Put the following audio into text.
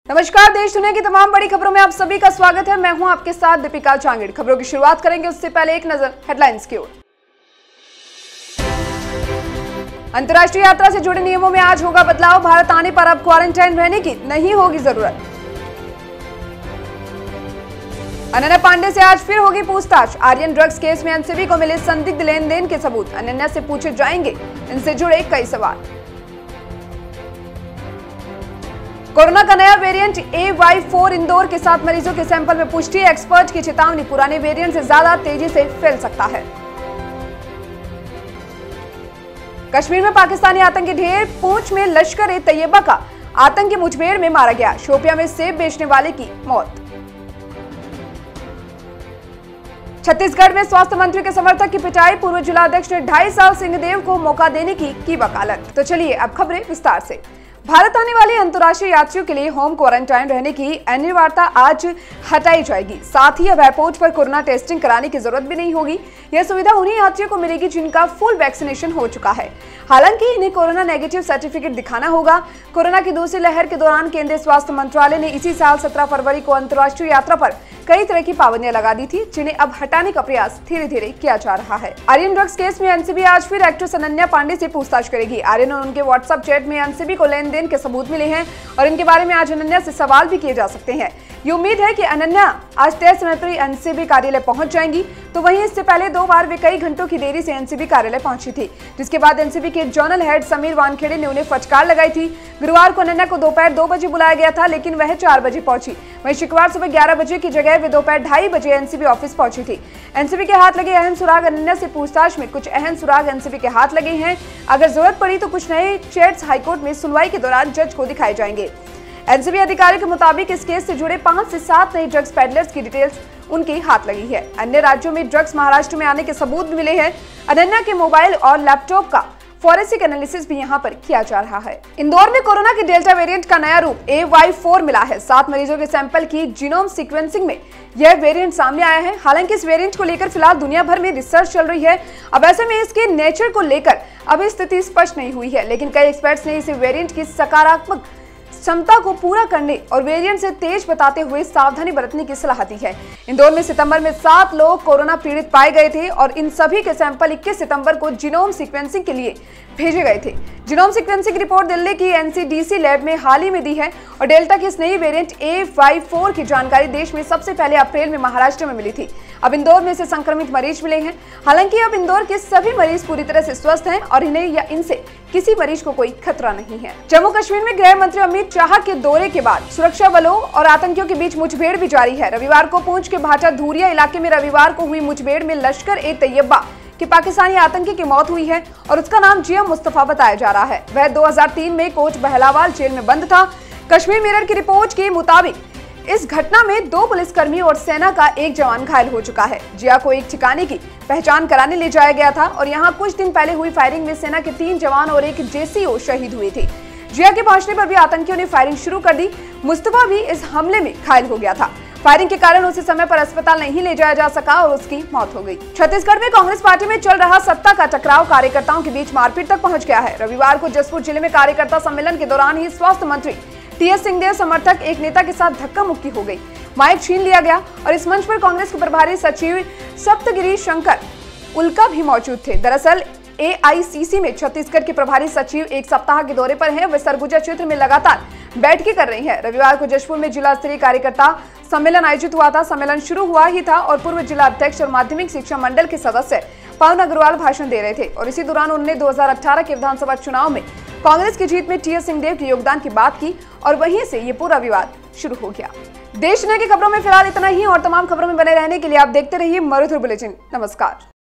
नमस्कार, देश दुनिया की तमाम बड़ी खबरों में आप सभी का स्वागत है। मैं हूं आपके साथ दीपिका चांगेड़। खबरों की शुरुआत करेंगे उससे पहले एक नजर हेडलाइंस की ओर। अंतर्राष्ट्रीय यात्रा से जुड़े नियमों में आज होगा बदलाव। भारत आने पर अब क्वारंटाइन रहने की नहीं होगी जरूरत। अनन्या पांडे से आज फिर होगी पूछताछ। आर्यन ड्रग्स केस में एनसीबी को मिले संदिग्ध लेन देन के सबूत। अनन्या से पूछे जाएंगे इनसे जुड़े कई सवाल। कोरोना का नया वेरिएंट AY4 इंदौर के 7 मरीजों के सैंपल में पुष्टि। एक्सपर्ट की चेतावनी, पुराने वेरिएंट से ज्यादा तेजी से फैल सकता है। कश्मीर में पाकिस्तानी आतंकी ढेर। पूंछ में लश्कर-ए-तैयबा का आतंकी मुठभेड़ में मारा गया। शोपियां में सेब बेचने वाले की मौत। छत्तीसगढ़ में स्वास्थ्य मंत्री के समर्थक की पिटाई। पूर्व जिलाध्यक्ष ने 2.5 साल सिंहदेव को मौका देने की वकालत। तो चलिए अब खबरें विस्तार से। भारत आने वाले अंतर्राष्ट्रीय यात्रियों के लिए होम क्वारंटाइन रहने की अनिवार्यता आज हटाई जाएगी। साथ ही अब एयरपोर्ट पर कोरोना टेस्टिंग कराने की जरूरत भी नहीं होगी। यह सुविधा उन्हीं यात्रियों को मिलेगी जिनका फुल वैक्सीनेशन हो चुका है। हालांकि इन्हें कोरोना नेगेटिव सर्टिफिकेट दिखाना होगा। कोरोना की दूसरी लहर के दौरान केंद्रीय स्वास्थ्य मंत्रालय ने इसी साल 17 फरवरी को अंतर्राष्ट्रीय यात्रा पर कई तरह की पाबंदियां लगा दी थी, जिन्हें अब हटाने का प्रयास धीरे धीरे किया जा रहा है। आर्यन ड्रग्स केस में एनसीबी आज फिर एक्ट्रेस अनन्या पांडे से पूछताछ करेगी। आर्यन और उनके व्हाट्सएप चैट में एनसीबी को लेन देन के सबूत मिले हैं और इनके बारे में आज अनन्या से सवाल भी किए जा सकते हैं। ये उम्मीद है कि अनन्या आज तय समय पर एनसीबी कार्यालय पहुंच जाएंगी। तो वहीं इससे पहले 2 बार वे कई घंटों की देरी से एनसीबी कार्यालय पहुंची थी, जिसके बाद एनसीबी के जोनल हेड समीर वानखेड़े ने उन्हें फटकार लगाई थी। गुरुवार को अनन्या को दोपहर 2 बजे बुलाया गया था, लेकिन वह 4 बजे पहुंची। वहीं शुक्रवार सुबह 11 बजे की जगह वे दोपहर 2:30 बजे एनसीबी ऑफिस पहुंची थी। एनसीबी के हाथ लगे अहम सुराग। अनन्या से पूछताछ में कुछ अहम सुराग एनसीबी के हाथ लगे हैं। अगर जरूरत पड़ी तो कुछ नए चैट्स हाईकोर्ट में सुनवाई के दौरान जज को दिखाए जाएंगे। एनसीबी अधिकारियों के मुताबिक इस केस से जुड़े 5 से 7 नए ड्रग्स पेडलर्स की डिटेल्स उनके हाथ लगी है। अन्य राज्यों में ड्रग्स महाराष्ट्र में आने के सबूत भी मिले हैं। अनन्या के मोबाइल और लैपटॉप का फॉरेंसिक एनालिसिस भी यहां पर किया जा रहा है। इंदौर में कोरोना के डेल्टा वेरिएंट का नया रूप AY4 मिला है। 7 मरीजों के सैंपल की जीनोम सीक्वेंसिंग में यह वेरिएंट सामने आया है। हालांकि इस वेरिएंट को लेकर फिलहाल दुनिया भर में रिसर्च चल रही है। अब ऐसे में इसके नेचर को लेकर अभी स्थिति स्पष्ट नहीं हुई है, लेकिन कई एक्सपर्ट्स ने इसे वेरिएंट की सकारात्मक क्षमता को पूरा करने और वेरिएंट से तेज बताते हुए सावधानी बरतने की सलाह दी है। इंदौर में सितंबर में 7 लोग कोरोना पीड़ित पाए गए थे और इन सभी के सैंपल 21 सितंबर को जीनोम सीक्वेंसिंग के लिए भेजे गए थे। जीनोम सीक्वेंसिंग की रिपोर्ट दिल्ली की NCDC लैब में हाल ही में दी है और डेल्टा की इस नई वेरिएंट AY4 की जानकारी देश में सबसे पहले अप्रैल में महाराष्ट्र में मिली थी। अब इंदौर में से संक्रमित मरीज मिले हैं। हालांकि अब इंदौर के सभी मरीज पूरी तरह से स्वस्थ हैं और इन्हें या इनसे किसी मरीज को कोई खतरा नहीं है। जम्मू कश्मीर में गृह मंत्री अमित शाह के दौरे के बाद सुरक्षा बलों और आतंकियों के बीच मुठभेड़ भी जारी है। रविवार को पूंछ के भाटा धूरिया इलाके में रविवार को हुई मुठभेड़ में लश्कर-ए-तैयबा कि पाकिस्तानी आतंकी की मौत हुई है और उसका नाम जिया मुस्तफा बताया जा रहा है। वह 2003 में कोट बहलावाल जेल में बंद था। कश्मीर मिरर की रिपोर्ट के मुताबिक इस घटना में 2 पुलिसकर्मी और सेना का एक जवान घायल हो चुका है। जिया को एक ठिकाने की पहचान कराने ले जाया गया था और यहाँ कुछ दिन पहले हुई फायरिंग में सेना के 3 जवान और एक JCO शहीद हुए थे। जिया के पहुंचने पर भी आतंकियों ने फायरिंग शुरू कर दी। मुस्तफा भी इस हमले में घायल हो गया था। फायरिंग के कारण उसे समय पर अस्पताल नहीं ले जाया जा सका और उसकी मौत हो गई। छत्तीसगढ़ में कांग्रेस पार्टी में चल रहा सत्ता का टकराव कार्यकर्ताओं के बीच मारपीट तक पहुंच गया है। रविवार को जसपुर जिले में कार्यकर्ता सम्मेलन के दौरान ही स्वास्थ्य मंत्री TS सिंहदेव समर्थक एक नेता के साथ धक्का मुक्की हो गई। माइक छीन लिया गया और इस मंच पर कांग्रेस के प्रभारी सचिव सप्तगिरी शंकर उल्का भी मौजूद थे। दरअसल AICC में छत्तीसगढ़ के प्रभारी सचिव एक सप्ताह के दौरे पर हैं। वे सरगुजा क्षेत्र में लगातार बैठकें कर रही हैं। रविवार को जशपुर में जिला स्तरीय कार्यकर्ता सम्मेलन आयोजित हुआ था। सम्मेलन शुरू हुआ ही था और पूर्व जिला अध्यक्ष और माध्यमिक शिक्षा मंडल के सदस्य पवन अग्रवाल भाषण दे रहे थे और इसी दौरान उन्होंने 2018 के विधानसभा चुनाव में कांग्रेस की जीत में TS सिंहदेव के योगदान की बात की और वहीं से ये पूरा विवाद शुरू हो गया। देश दुनिया की खबरों में फिलहाल इतना ही और तमाम खबरों में बने रहने के लिए आप देखते रहिए मरुधर बुलेटिन। नमस्कार।